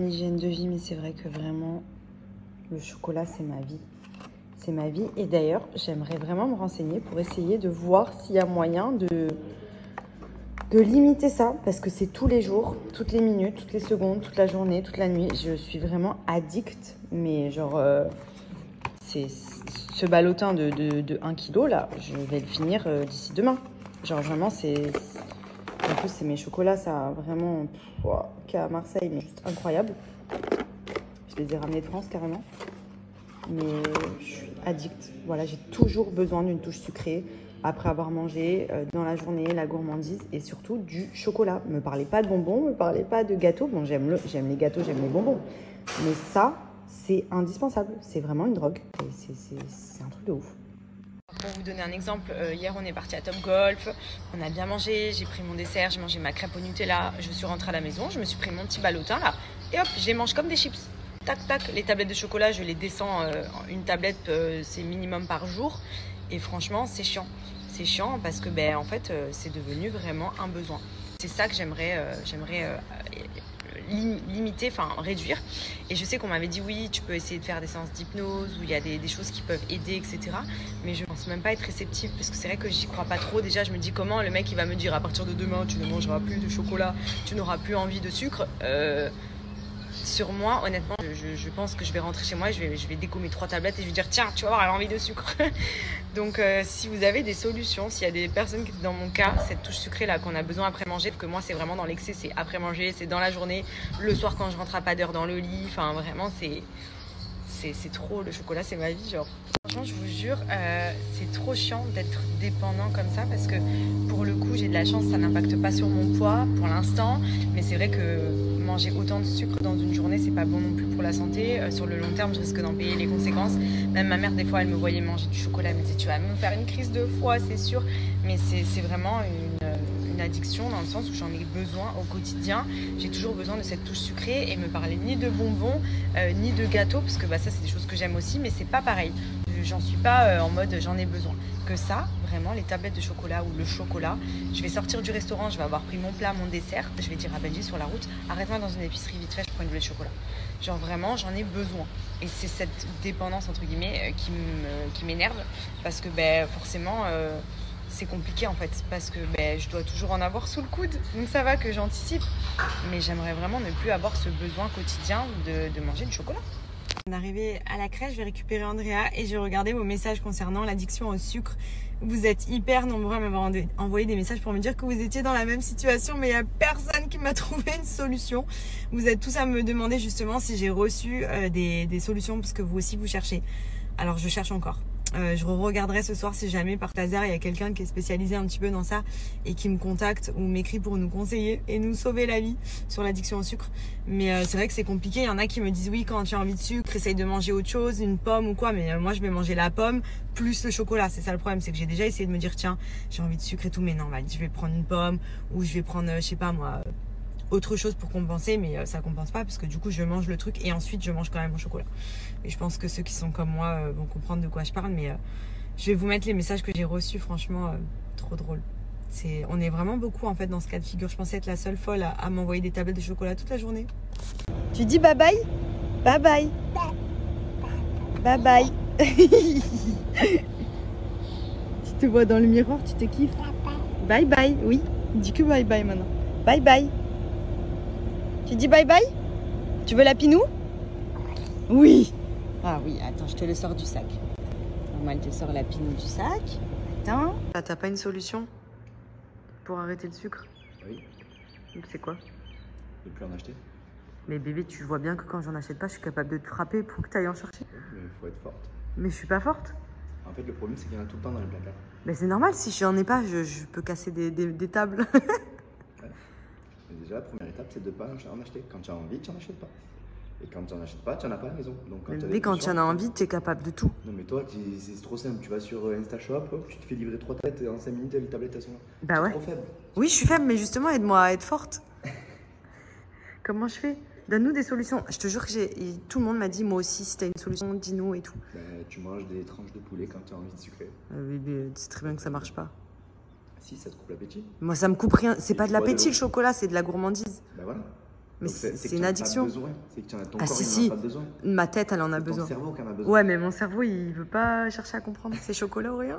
mon hygiène de vie, mais c'est vrai que vraiment, le chocolat, c'est ma vie. C'est ma vie. Et d'ailleurs, j'aimerais vraiment me renseigner pour essayer de voir s'il y a moyen de limiter ça. Parce que c'est tous les jours, toutes les minutes, toutes les secondes, toute la journée, toute la nuit. Je suis vraiment addict. Mais genre, c'est ce ballotin de 1 kg, là, je vais le finir d'ici demain. Genre, vraiment, c'est... En plus, c'est mes chocolats, ça a vraiment... qu'à Marseille, mais juste incroyable. Je les ai ramenés de France, carrément. Mais je suis addict. Voilà, j'ai toujours besoin d'une touche sucrée après avoir mangé dans la journée, la gourmandise et surtout du chocolat. Me parlez pas de bonbons, me parlez pas de gâteaux. Bon, j'aime les gâteaux, j'aime les bonbons. Mais ça, c'est indispensable. C'est vraiment une drogue. C'est un truc de ouf. Pour vous donner un exemple, hier on est parti à Top Golf, on a bien mangé, j'ai pris mon dessert, j'ai mangé ma crêpe au Nutella, je suis rentrée à la maison, je me suis pris mon petit ballotin là, et hop, je les mange comme des chips. Tac tac, les tablettes de chocolat, je les descends, une tablette c'est minimum par jour, et franchement c'est chiant. C'est chiant parce que ben, en fait c'est devenu vraiment un besoin. C'est ça que j'aimerais limiter, enfin réduire. Et je sais qu'on m'avait dit oui, tu peux essayer de faire des séances d'hypnose où il y a des choses qui peuvent aider, etc. Mais je pense même pas être réceptive parce que c'est vrai que j'y crois pas trop. Déjà, je me dis comment le mec il va me dire à partir de demain, tu ne mangeras plus de chocolat, tu n'auras plus envie de sucre. Sur moi, honnêtement, je pense que je vais rentrer chez moi, je vais dégommer 3 tablettes et je vais dire tiens, tu vas voir, elle a envie de sucre. Donc si vous avez des solutions, s'il y a des personnes qui sont dans mon cas, cette touche sucrée là qu'on a besoin après manger, parce que moi c'est vraiment dans l'excès, c'est après manger, c'est dans la journée, le soir quand je rentre à pas d'heure dans le lit, enfin vraiment c'est trop, le chocolat c'est ma vie genre. Franchement je vous jure, c'est trop chiant d'être dépendant comme ça parce que pour le coup j'ai de la chance, ça n'impacte pas sur mon poids pour l'instant, mais c'est vrai que manger autant de sucre dans une journée c'est pas bon non plus pour la santé, sur le long terme je risque d'en payer les conséquences. Même ma mère des fois elle me voyait manger du chocolat, elle me disait tu vas me faire une crise de foie c'est sûr, mais c'est vraiment une addiction dans le sens où j'en ai besoin au quotidien. J'ai toujours besoin de cette touche sucrée et me parler ni de bonbons ni de gâteaux parce que bah, ça c'est des choses que j'aime aussi mais c'est pas pareil. J'en suis pas en mode j'en ai besoin. Que ça, vraiment, les tablettes de chocolat ou le chocolat, je vais sortir du restaurant, je vais avoir pris mon plat, mon dessert, je vais dire à Benji sur la route, arrête-moi dans une épicerie vite fait, je prends une boulette de chocolat. Genre vraiment, j'en ai besoin. Et c'est cette dépendance, entre guillemets, qui m'énerve parce que ben, forcément, c'est compliqué en fait, parce que ben, je dois toujours en avoir sous le coude. Donc ça va que j'anticipe, mais j'aimerais vraiment ne plus avoir ce besoin quotidien de manger du chocolat. On est arrivé à la crèche, je vais récupérer Andrea et j'ai regardé vos messages concernant l'addiction au sucre. Vous êtes hyper nombreux à m'avoir envoyé des messages pour me dire que vous étiez dans la même situation, mais il n'y a personne qui m'a trouvé une solution. Vous êtes tous à me demander justement si j'ai reçu des solutions parce que vous aussi vous cherchez. Alors je cherche encore. Je regarderai ce soir si jamais par hasard il y a quelqu'un qui est spécialisé un petit peu dans ça et qui me contacte ou m'écrit pour nous conseiller et nous sauver la vie sur l'addiction au sucre. Mais c'est vrai que c'est compliqué. Il y en a qui me disent oui, quand tu as envie de sucre, essaye de manger autre chose, une pomme ou quoi. Mais moi je vais manger la pomme plus le chocolat. C'est ça le problème, c'est que j'ai déjà essayé de me dire tiens, j'ai envie de sucre et tout, mais non, bah, je vais prendre une pomme ou je vais prendre, je sais pas moi, autre chose pour compenser, mais ça compense pas parce que du coup je mange le truc et ensuite je mange quand même mon chocolat. Et je pense que ceux qui sont comme moi vont comprendre de quoi je parle, mais je vais vous mettre les messages que j'ai reçus, franchement trop drôle. On est vraiment beaucoup en fait dans ce cas de figure. Je pensais être la seule folle à m'envoyer des tablettes de chocolat toute la journée. Tu dis bye bye? Bye bye. Bye bye. Tu te vois dans le miroir, tu te kiffes. Bye bye, oui. Dis que bye bye maintenant. Bye bye. Tu dis bye bye? Tu veux la pinou? Oui. Ah oui, attends, je te le sors du sac. Normal, je te sors la pinou du sac. Attends. Ah, t'as pas une solution pour arrêter le sucre? Oui. Donc c'est quoi? Ne plus en acheter. Mais bébé, tu vois bien que quand j'en achète pas, je suis capable de te frapper pour que t'ailles en chercher. Mais il faut être forte. Mais je suis pas forte. En fait, le problème, c'est qu'il y en a tout le temps dans les placards. Mais c'est normal, si j'en ai pas, je peux casser des tables. Ouais. Mais déjà, la première étape, c'est de ne pas en acheter. Quand tu as envie, tu n'en achètes pas. Et quand tu n'en achètes pas, tu n'en as pas à la maison. Donc, quand tu en as envie, tu es capable de tout. Non, mais toi, c'est trop simple. Tu vas sur InstaShop, hop, tu te fais livrer 3 tablettes et en 5 minutes, les tablettes, elles sont là. Bah ouais. Trop faible. Oui, je suis faible, mais justement, aide-moi à être forte. Comment je fais? Donne-nous des solutions. Je te jure que tout le monde m'a dit, moi aussi, si tu as une solution, dis-nous et tout. Bah, tu manges des tranches de poulet quand tu as envie de sucrer. Bébé, c'est très bien que ça marche pas. Si, ça te coupe l'appétit. Moi, ça me coupe rien. C'est pas de l'appétit, le chocolat, c'est de la gourmandise. Bah voilà. Mais Donc, c'est que une tu en as addiction. pas besoin. C'est que ton Ah corps, si, il n'en si. a pas besoin. Ma tête, elle en a C'est ton besoin. cerveau qui en a besoin. Ouais, mais mon cerveau, il veut pas chercher à comprendre. C'est chocolat ou rien.